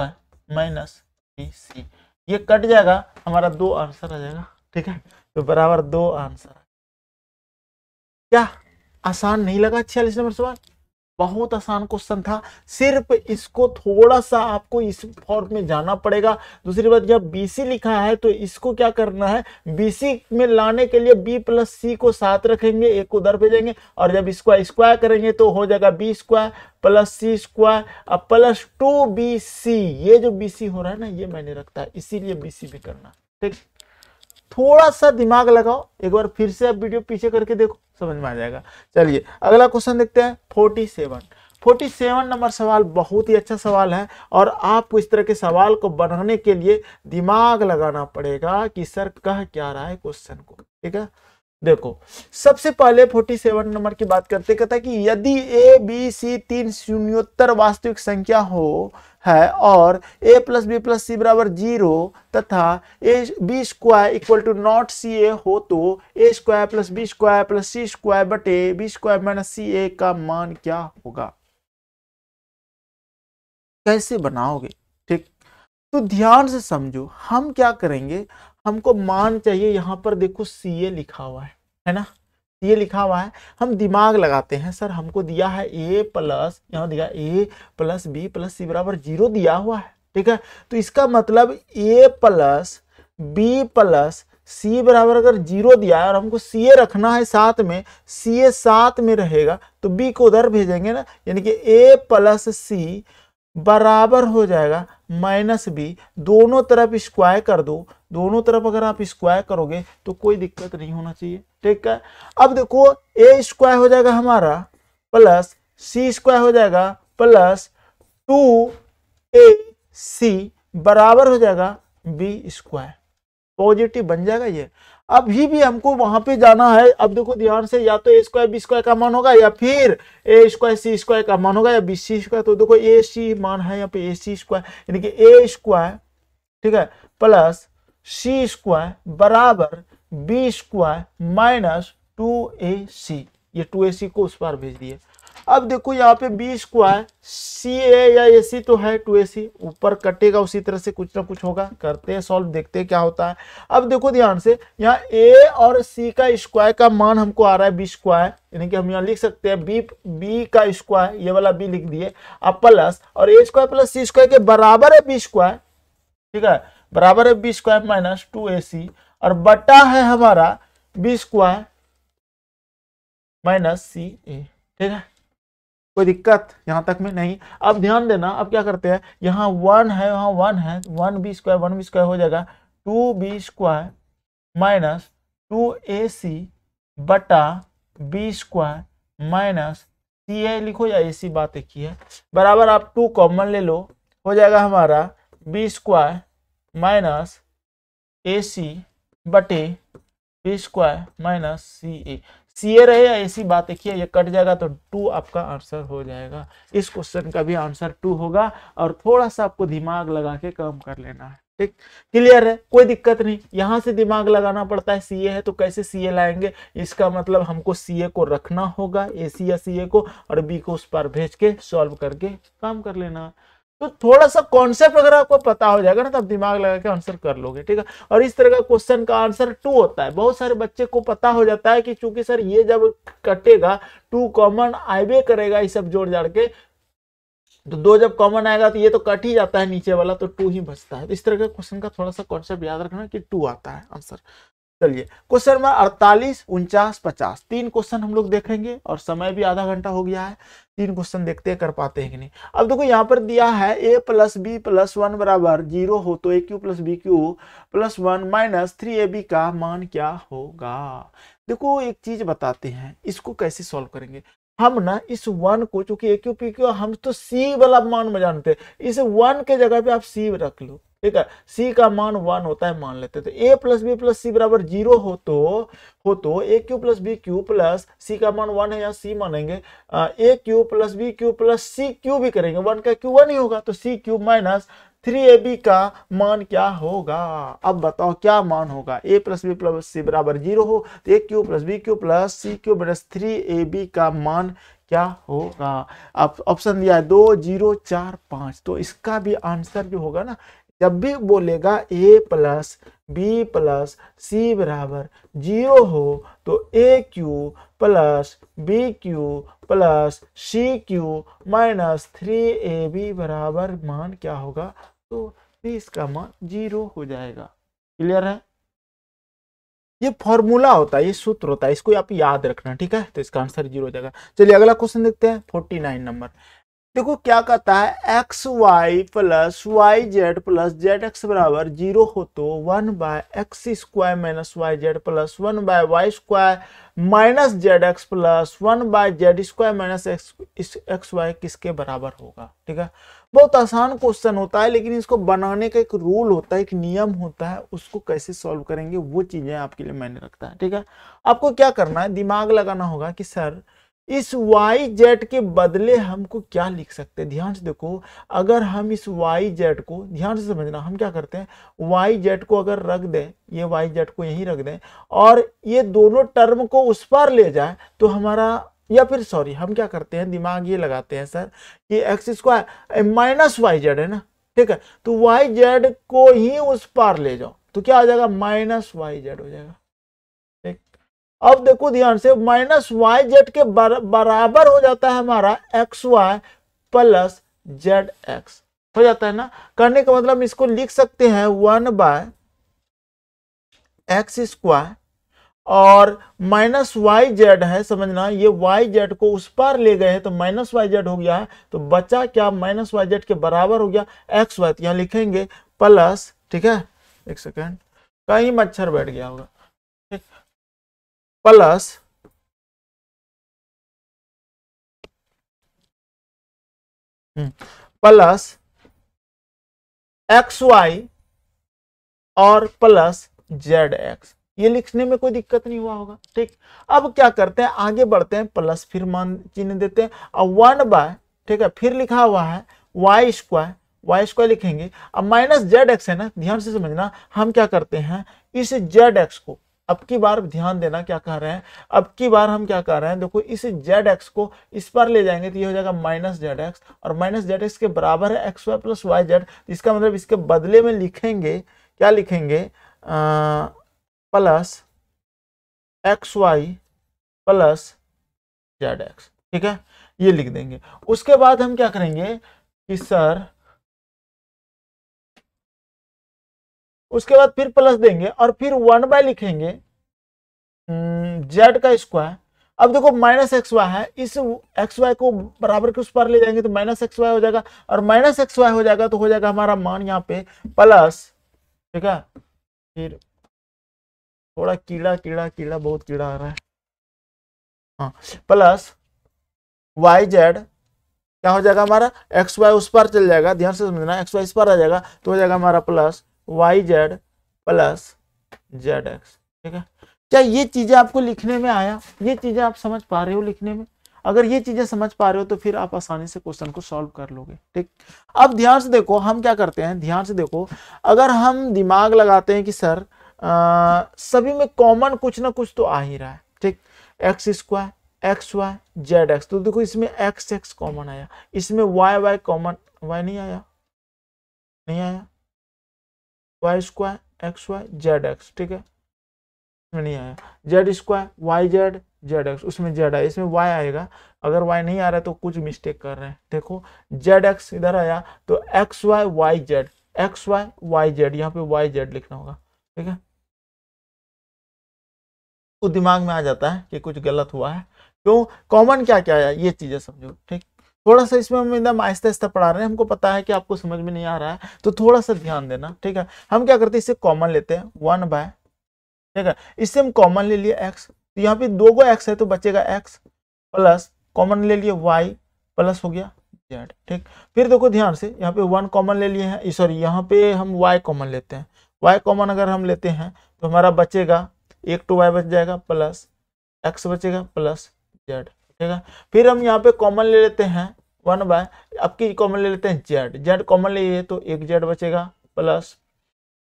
BC। ये कट जाएगा, हमारा 2 आंसर आ जाएगा। ठीक है, तो बराबर 2 आंसर। क्या आसान नहीं लगा 46 नंबर सवाल? बहुत आसान क्वेश्चन था, सिर्फ इसको थोड़ा सा आपको इस फॉर्म में जाना पड़ेगा। दूसरी बात, जब BC लिखा है तो इसको क्या करना है, BC में लाने के लिए B + C को साथ रखेंगे, एक को उधर भेजेंगे, और जब इसको स्क्वायर करेंगे तो हो जाएगा B² + C² प्लस 2BC। ये जो BC हो रहा है ना, ये मैंने रखता है, इसीलिए BC भी करना। ठीक, थोड़ा सा दिमाग लगाओ, एक बार फिर से आप वीडियो पीछे करके देखो, समझ में आ जाएगा। चलिए अगला क्वेश्चन देखते हैं, 47 नंबर सवाल बहुत ही अच्छा सवाल है, और आपको इस तरह के सवाल को बनाने के लिए दिमाग लगाना पड़ेगा कि सर कह क्या रहा है क्वेश्चन को। ठीक है, देखो सबसे पहले 47 नंबर की बात करते, कहता है कि यदि A B C 3 शून्योत्तर वास्तविक संख्या हो है और A + B + C बराबर 0 तथा B² = नॉट CA हो, तो A² + B² + C² बटे B² - CA का मान क्या होगा? कैसे बनाओगे? ठीक, तो ध्यान से समझो, हम क्या करेंगे, हमको मान चाहिए, यहां पर देखो CA लिखा हुआ है ना, ये लिखा हुआ है, हम दिमाग लगाते हैं, सर हमको दिया है A प्लस, यहाँ दिया A + B + C बराबर 0 दिया हुआ है। ठीक है, तो इसका मतलब A + B + C बराबर अगर 0 दिया है और हमको CA रखना है साथ में, CA साथ में रहेगा तो B को उधर भेजेंगे ना, यानी कि A + C बराबर हो जाएगा -B। दोनों तरफ स्क्वायर कर दो, दोनों तरफ अगर आप स्क्वायर करोगे तो कोई दिक्कत नहीं होना चाहिए। ठीक है, अब देखो A² हो जाएगा हमारा प्लस C² हो जाएगा प्लस 2AC बराबर हो जाएगा B², पॉजिटिव बन जाएगा ये। अभी भी हमको वहां पे जाना है, अब देखो ध्यान से, या तो A² B² का मान होगा, या फिर A² C² का मान होगा, या BC²। तो देखो AC मान है यहाँ पे AC², यानी कि A², ठीक है, प्लस C² बराबर B² - 2AC। ये 2AC को उस पार भेज दिए। अब देखो यहाँ पे B² CA या AC तो है, 2AC ऊपर कटेगा, उसी तरह से कुछ ना कुछ होगा। करते हैं सॉल्व, देखते हैं क्या होता है। अब देखो ध्यान से, यहाँ A और C का स्क्वायर का मान हमको आ रहा है B², यानी कि हम यहाँ लिख सकते हैं B का स्क्वायर, ये वाला B लिख दिए, अब प्लस, और A² + C² के बराबर है B²। ठीक है, बराबर है B² - 2AC, और बटा है हमारा B² - CA। ठीक है, कोई दिक्कत यहाँ तक में नहीं। अब ध्यान देना, अब क्या करते हैं, यहाँ 1 है, यहाँ 1 है, 1b² हो जाएगा 2b² माइनस 2ac बटा b² माइनस ca लिखो या ac, बात एक ही है, बराबर आप 2 कॉमन ले लो, हो जाएगा हमारा b² माइनस ac बटे b² माइनस ca। सी ए रहे या एसी, बात देखिए, ये कट जाएगा तो 2 आपका आंसर हो जाएगा। इस क्वेश्चन का भी आंसर 2 होगा, और थोड़ा सा आपको दिमाग लगा के काम कर लेना है। ठीक, क्लियर है, कोई दिक्कत नहीं। यहां से दिमाग लगाना पड़ता है, सीए है तो कैसे सीए लाएंगे, इसका मतलब हमको सीए को रखना होगा, एसी या सीए को, और बी को उस पर भेज के सॉल्व करके काम कर लेना। तो थोड़ा सा कॉन्सेप्ट अगर आपको पता हो जाएगा ना, तब दिमाग लगा के आंसर कर लोगे। ठीक है, और इस तरह का क्वेश्चन का आंसर 2 होता है। बहुत सारे बच्चे को पता हो जाता है कि चूंकि सर ये जब कटेगा 2 कॉमन आइबे करेगा, ये सब जोड़ जाड़ के, तो 2 जब कॉमन आएगा तो ये तो कट ही जाता है नीचे वाला, तो 2 ही बचता है। तो इस तरह के क्वेश्चन का थोड़ा सा कॉन्सेप्ट याद रखना कि 2 आता है आंसर। चलिए क्वेश्चन नंबर 48, 49, 50, 3 क्वेश्चन हम लोग देखेंगे, और समय भी आधा घंटा हो गया है। 3 क्वेश्चन देखते हैं कर पाते हैं कि नहीं। अब देखो यहाँ पर दिया है a + b + 1 बराबर 0 हो तो aq + bq + 1 माइनस 3ab का मान क्या होगा। देखो एक चीज बताते हैं, इसको कैसे सॉल्व करेंगे। हम ना इस 1 को, चूंकि aq pq हम तो c वाला मान में जानते हैं, इस 1 के जगह पे आप c रख लो। ठीक है, c का मान 1 होता है मान लेते, तो a + b + c बराबर 0 हो तो aq + bq प्लस c का मान 1 है, या c मानेंगे, aq + bq प्लस c³ भी करेंगे, 1 का q 1 ही होगा, तो c³ माइनस 3ab का मान क्या होगा। अब बताओ क्या मान होगा। a + b + c बराबर 0 हो तो aq + bq plus c³ minus 3ab का मान क्या होगा। आप ऑप्शन दिया है 2, 0, 4, 5, तो इसका भी आंसर जो होगा ना, जब भी बोलेगा a + b + c बराबर 0 हो तो aq + bq plus cq minus 3ab बराबर मान क्या होगा, तो इसका मान 0 हो जाएगा। क्लियर है, ये फॉर्मूला होता है, ये सूत्र होता है, इसको आप याद रखना। ठीक है, तो इसका आंसर 0 हो जाएगा। चलिए अगला क्वेश्चन देखते हैं, 49 नंबर। देखो क्या कहता है, xy + yz + zx बराबर 0 हो तो 1/x² minus yz plus 1/y² minus zx plus 1/z² minus xy किसके बराबर होगा। ठीक है, बहुत आसान क्वेश्चन होता है, लेकिन इसको बनाने का एक रूल होता है, एक नियम होता है, उसको कैसे सॉल्व करेंगे वो चीजें आपके लिए मैंने रखता है। ठीक है, आपको क्या करना है, दिमाग लगाना होगा कि सर इस yz के बदले हमको क्या लिख सकते हैं। ध्यान से देखो, अगर हम इस yz को, ध्यान से समझना, हम क्या करते हैं, yz को अगर रख दें, ये yz को यहीं रख दें, और ये दोनों टर्म को उस पर ले जाए तो हमारा, या फिर सॉरी हम क्या करते हैं, दिमाग ये लगाते हैं सर कि x² माइनस yz है ना। ठीक है, तो yz को ही उस पर ले जाओ तो क्या आ जाएगा, माइनस yz हो जाएगा। अब देखो ध्यान से, माइनस yz के बराबर हो जाता है हमारा xy प्लस zx हो जाता है ना। करने का मतलब इसको लिख सकते हैं 1/x² और माइनस yz है, समझना, ये yz को उस पार ले गए हैं तो माइनस yz हो गया है, तो बचा क्या, माइनस yz के बराबर हो गया xy, तो यहां लिखेंगे प्लस। ठीक है, एक सेकेंड, कहीं मच्छर बैठ गया होगा, प्लस xy और प्लस zx, ये लिखने में कोई दिक्कत नहीं हुआ होगा। ठीक, अब क्या करते हैं, आगे बढ़ते हैं, प्लस फिर मान चिन्ह देते हैं, और 1/, ठीक है, फिर लिखा हुआ है y² लिखेंगे, अब माइनस zx है ना। ध्यान से समझना, हम क्या करते हैं, इस zx को, अब की बार ध्यान देना क्या कह रहे हैं, अब की बार हम क्या कर रहे हैं, देखो इस zx को इस पर ले जाएंगे तो ये हो जाएगा माइनस zx, और माइनस zx के बराबर है xy प्लस yz, इसका मतलब इसके बदले में लिखेंगे, क्या लिखेंगे, प्लस xy प्लस zx। ठीक है, ये लिख देंगे। उसके बाद हम क्या करेंगे कि सर, उसके बाद फिर प्लस देंगे और फिर 1/, लिखेंगे z का स्क्वायर अब देखो माइनस एक्स वाई है, इस एक्स वाई को बराबर के उस पर ले जाएंगे तो माइनस एक्स वाई हो जाएगा, और माइनस एक्स वाई हो जाएगा तो हो जाएगा हमारा मान यहाँ पे प्लस, ठीक है। फिर थोड़ा कीड़ा कीड़ा कीड़ा बहुत कीड़ा आ रहा है, हाँ, प्लस वाई जेड क्या हो जाएगा हमारा, एक्स वाई उस पर चल जाएगा, ध्यान से समझना, एक्स वाई इस पर आ जाएगा तो हो जाएगा हमारा plus Y Z plus Z X, ठीक है। क्या ये चीजें आपको लिखने में आया, ये चीजें आप समझ पा रहे हो लिखने में? अगर ये चीजें समझ पा रहे हो तो फिर आप आसानी से क्वेश्चन को सॉल्व कर लोगे, ठीक। अब ध्यान से देखो हम क्या करते हैं, ध्यान से देखो, अगर हम दिमाग लगाते हैं कि सर सभी में कॉमन कुछ ना कुछ तो आ ही रहा है, ठीक, X square X Y Z X, तो देखो इसमें एक्स एक्स कॉमन आया, इसमें वाई वाई कॉमन, वाई नहीं आया, नहीं आया, Y square X Y Z X, ठीक है, इसमें नहीं आया, Z square Y Z Z X, उसमें जेड आया, इसमें वाई आएगा, अगर वाई नहीं आ रहा है तो कुछ मिस्टेक कर रहे हैं, देखो जेड एक्स इधर आया तो X Y Y Z, X Y Y Z, यहाँ पे वाई जेड लिखना होगा, ठीक है। तो दिमाग में आ जाता है कि कुछ गलत हुआ है, क्यों, कॉमन क्या क्या आया, ये चीजें समझो, ठीक। थोड़ा सा इसमें हम एकदम आहिस्ता आहिस्ता पढ़ा रहे हैं, हमको पता है कि आपको समझ में नहीं आ रहा है, तो थोड़ा सा ध्यान देना, ठीक है। हम क्या करते हैं, इससे कॉमन लेते हैं 1/, ठीक है, इससे हम कॉमन ले लिए एक्स, तो यहाँ पे दो गो एक्स है तो बचेगा एक्स, प्लस कॉमन ले लिए वाई, प्लस हो गया जेड, ठीक। फिर देखो ध्यान से, यहाँ पे 1 कॉमन ले लिए हैं, सॉरी यहाँ पे हम वाई कॉमन लेते हैं, वाई कॉमन अगर हम लेते हैं तो हमारा बचेगा एक टू वाई बच जाएगा, प्लस एक्स बचेगा प्लस जेड, ठीक है। फिर हम यहाँ पे कॉमन ले लेते हैं 1/, अब की कॉमन ले लेते हैं जेड, जेड कॉमन ले लिए तो एक जेड बचेगा, प्लस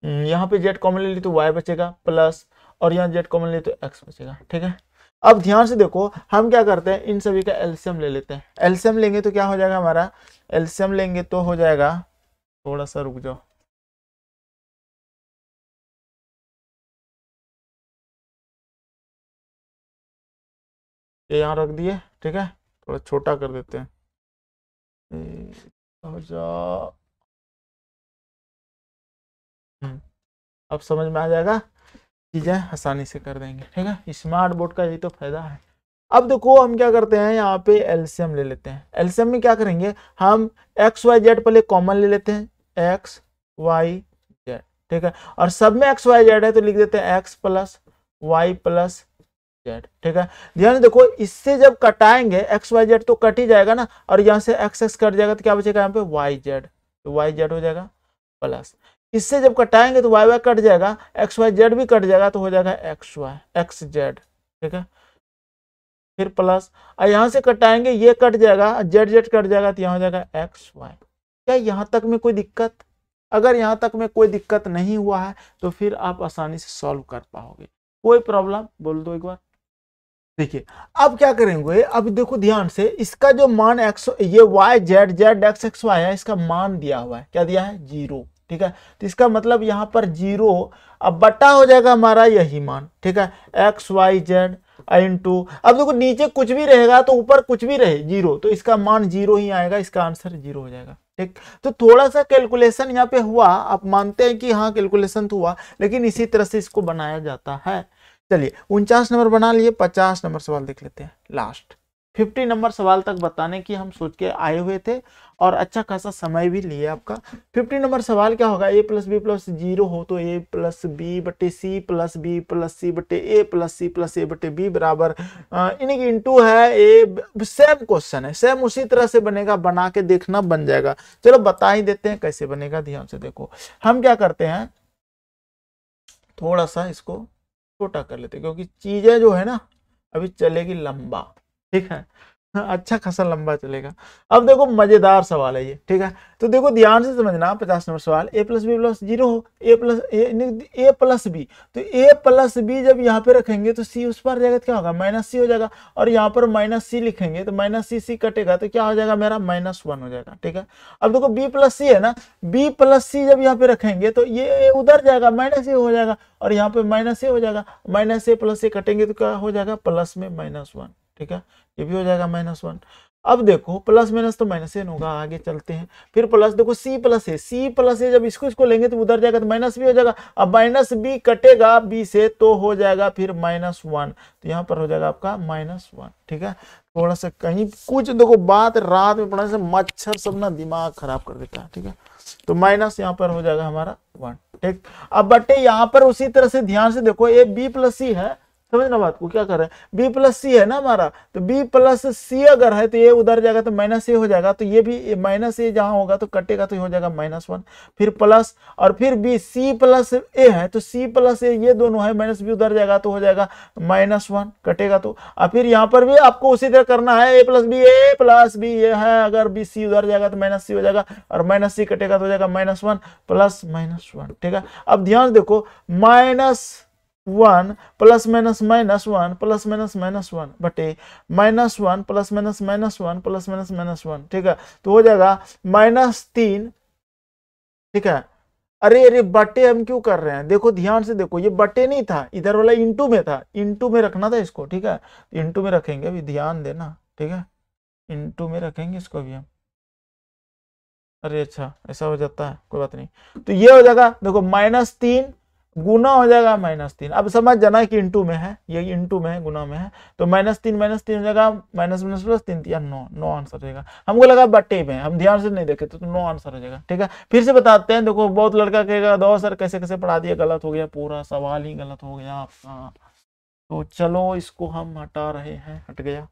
यहाँ पे जेड कॉमन ले लिए तो वाई बचेगा, प्लस और यहाँ जेड कॉमन ले तो एक्स बचेगा, ठीक है। अब ध्यान से देखो हम क्या करते हैं, इन सभी का एलसीएम ले लेते हैं, एलसीएम लेंगे तो क्या हो जाएगा हमारा, एलसीएम लेंगे तो हो जाएगा, थोड़ा सा रुक जाओ, ये यहाँ रख दिए, ठीक है, थोड़ा छोटा कर देते हैं, हो जाओ, अब समझ में आ जाएगा, चीजें आसानी से कर देंगे, ठीक है। स्मार्ट बोर्ड का यही तो फायदा है। अब देखो हम क्या करते हैं, यहाँ पे एलसीएम ले लेते हैं, एलसीएम में क्या करेंगे हम, एक्स वाई जेड पहले कॉमन ले लेते हैं, एक्स वाई जेड, ठीक है, और सब में एक्स वाई जेड है तो लिख देते हैं X plus Y plus Z, ठीक है। ध्यान देखो इससे जब कटाएंगे एक्स वाई जेड तो कट ही जाएगा ना, और यहाँ से एक्स एक्स कट जाएगा तो क्या बचेगा यहाँ पे वाई जेड, तो वाई जेड हो जाएगा, प्लस इससे जब कटाएंगे तो वाई वाई कट जाएगा, एक्स वाई जेड भी कट जाएगा तो हो जाएगा एक्स वाई एक्स जेड, ठीक है। फिर प्लस, और यहाँ से कटाएंगे ये कट जाएगा, जेड जेड कट जाएगा तो यहाँ हो जाएगा एक्स वाई। क्या यहाँ तक में कोई दिक्कत? अगर यहाँ तक में कोई दिक्कत नहीं हुआ है तो फिर आप आसानी से सॉल्व कर पाओगे, कोई प्रॉब्लम बोल दो एक बार। देखिए अब क्या करेंगे, अब देखो ध्यान से, इसका जो मान एक्स, ये Y Z Z X X Y है, इसका मान दिया हुआ है, क्या दिया है 0, ठीक है। तो इसका मतलब यहाँ पर 0, अब बटा हो जाएगा हमारा यही मान, ठीक है, एक्स वाई जेड इंटू, अब देखो नीचे कुछ भी रहेगा तो ऊपर कुछ भी रहे 0, तो इसका मान 0 ही आएगा, इसका आंसर 0 हो जाएगा, ठीक। तो थोड़ा सा कैलकुलेशन यहाँ पे हुआ, आप मानते हैं कि हाँ कैलकुलेशन तो हुआ, लेकिन इसी तरह से इसको बनाया जाता है। चलिए 49 नंबर बना लिए, 50 नंबर सवाल देख लेते हैं, लास्ट 50 नंबर सवाल तक बताने की हम सोच के आए हुए थे और अच्छा खासा समय भी लिए आपका। 50 नंबर सवाल क्या होगा, a प्लस बी प्लस 0 हो तो a प्लस बी बटे सी प्लस बी प्लस सी बटे ए प्लस सी प्लस ए बटे बी बराबर इन्हीं की इंटू है ए। सेम क्वेश्चन है, सेम उसी तरह से बनेगा, बना के देखना बन जाएगा। चलो बता ही देते हैं कैसे बनेगा, ध्यान से देखो। हम क्या करते हैं, थोड़ा सा इसको छोटा कर लेते हैं क्योंकि चीजें जो है ना अभी चलेगी लंबा, ठीक है, अच्छा खासा लंबा चलेगा। अब देखो मजेदार सवाल है ये, ठीक है, तो देखो ध्यान से समझना। 50 नंबर सवाल, a प्लस बी प्लस 0 हो, a प्लस बी, तो a प्लस बी जब यहाँ पे रखेंगे तो c उस पर जाएगा तो क्या होगा माइनस सी हो जाएगा, और यहाँ पर माइनस सी लिखेंगे तो माइनस सी कटेगा तो क्या हो जाएगा मेरा -1 हो जाएगा, ठीक है। अब देखो b प्लस सी है ना, b प्लस सी जब यहाँ पे रखेंगे तो ये उधर जाएगा माइनस ए हो जाएगा, और यहाँ पे माइनस ए हो जाएगा, माइनस ए प्लस ए कटेंगे तो क्या हो जाएगा प्लस में -1, ठीक है, ये भी हो जाएगा -1। अब देखो प्लस माइनस तो माइनस एन होगा, आगे चलते हैं। फिर प्लस देखो सी प्लस ए जब इसको लेंगे तो उधर जाएगा तो माइनस बी हो जाएगा। अब माइनस बी कटेगा बी से तो हो जाएगा फिर -1, तो यहाँ पर हो जाएगा आपका -1। ठीक है, थोड़ा सा कहीं कुछ देखो बात रात में पढ़ने से मच्छर सब ना दिमाग खराब कर देता है। ठीक है, तो माइनस यहाँ पर हो जाएगा हमारा 1। ठीक, अब बटे यहाँ पर उसी तरह से ध्यान से देखो ये बी प्लस सी है, समझना बात को, क्या कर रहे हैं, बी प्लस सी है ना हमारा, तो बी प्लस सी अगर है तो ये उधर जाएगा तो माइनस ए हो जाएगा, तो ये भी माइनस ए जहां होगा तो कटेगा तो हो जाएगा -1, फिर प्लस, और फिर बी सी प्लस ए है तो सी प्लस ए ये दोनों है, माइनस बी उधर जाएगा तो हो जाएगा -1 कटेगा तो, और फिर यहाँ पर भी आपको उसी तरह करना है, ए प्लस बी ये है, अगर बी सी उधर जाएगा तो माइनस सी हो जाएगा, और माइनस सी कटेगा तो हो जाएगा -1 प्लस -1। ठीक है, अब ध्यान देखो -1 प्लस माइनस -1 प्लस माइनस -1 बटे -1 प्लस माइनस -1 प्लस माइनस -1। ठीक है, तो हो जाएगा -3। ठीक है, अरे बटे हम क्यों कर रहे हैं, देखो ध्यान से देखो, ये बटे नहीं था, इधर वाला इंटू में था, इंटू में रखना था इसको। ठीक है, इंटू में रखेंगे, अभी ध्यान देना। ठीक है, इंटू में रखेंगे इसको भी हम। अरे अच्छा ऐसा हो जाता है, कोई बात नहीं, तो ये हो जाएगा देखो -3 गुना हो जाएगा -3। अब समझ जाना कि इंटू में है, ये इंटू में है, गुना में है, तो -3 हो जाएगा, माइनस प्लस 3 9 आंसर हो जाएगा। हमको लगा बट्टे में, हम ध्यान से नहीं देखे तो 9 आंसर हो जाएगा। ठीक है, फिर से बताते हैं, देखो बहुत लड़का कहेगा दो सर कैसे कैसे पढ़ा दिया, गलत हो गया, पूरा सवाल ही गलत हो गया आपका। तो चलो इसको हम हटा रहे हैं, हट गया।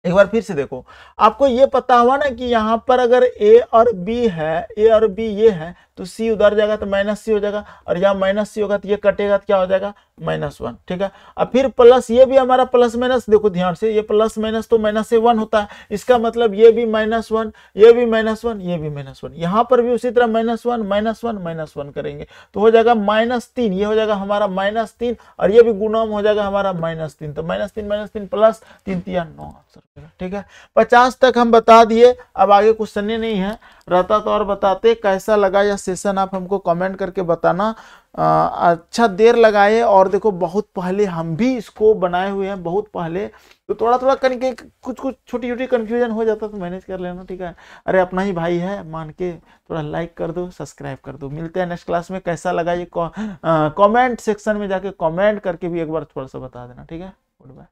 एक बार फिर से देखो, आपको ये पता हुआ ना कि यहाँ पर अगर ए और बी है, ए और बी ये है, तो सी उधर जाएगा तो -c हो जाएगा, और यहाँ -c होगा तो ये कटेगा तो क्या हो जाएगा -1। ठीक है, अब फिर प्लस, ये भी हमारा प्लस माइनस, देखो ध्यान से, ये प्लस माइनस तो -1 होता है, इसका मतलब ये भी -1, ये भी -1, ये भी -1, यहाँ पर भी उसी तरह -1 करेंगे तो हो जाएगा -3, ये हो जाएगा हमारा -3, और ये भी गुणा में हो जाएगा हमारा -3, तो -3 प्लस 3 9 आंसर। ठीक है, 50 तक हम बता दिए, अब आगे क्वेश्चन नहीं है, रहता तो और बताते। कैसा लगा यह सेशन आप हमको कमेंट करके बताना। अच्छा देर लगाए, और देखो बहुत पहले हम भी इसको बनाए हुए हैं, बहुत पहले, तो थोड़ा थोड़ा करके कुछ छोटी छोटी कंफ्यूजन हो जाता तो मैनेज कर लेना। ठीक है, अरे अपना ही भाई है मान के थोड़ा लाइक कर दो, सब्सक्राइब कर दो। मिलते हैं नेक्स्ट क्लास में। कैसा लगा ये कमेंट सेक्शन में जाके कमेंट करके भी एक बार थोड़ा सा बता देना। ठीक है, गुड बाय।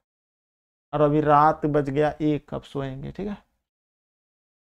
और अभी रात बज गया 1, अब सोएंगे। ठीक है।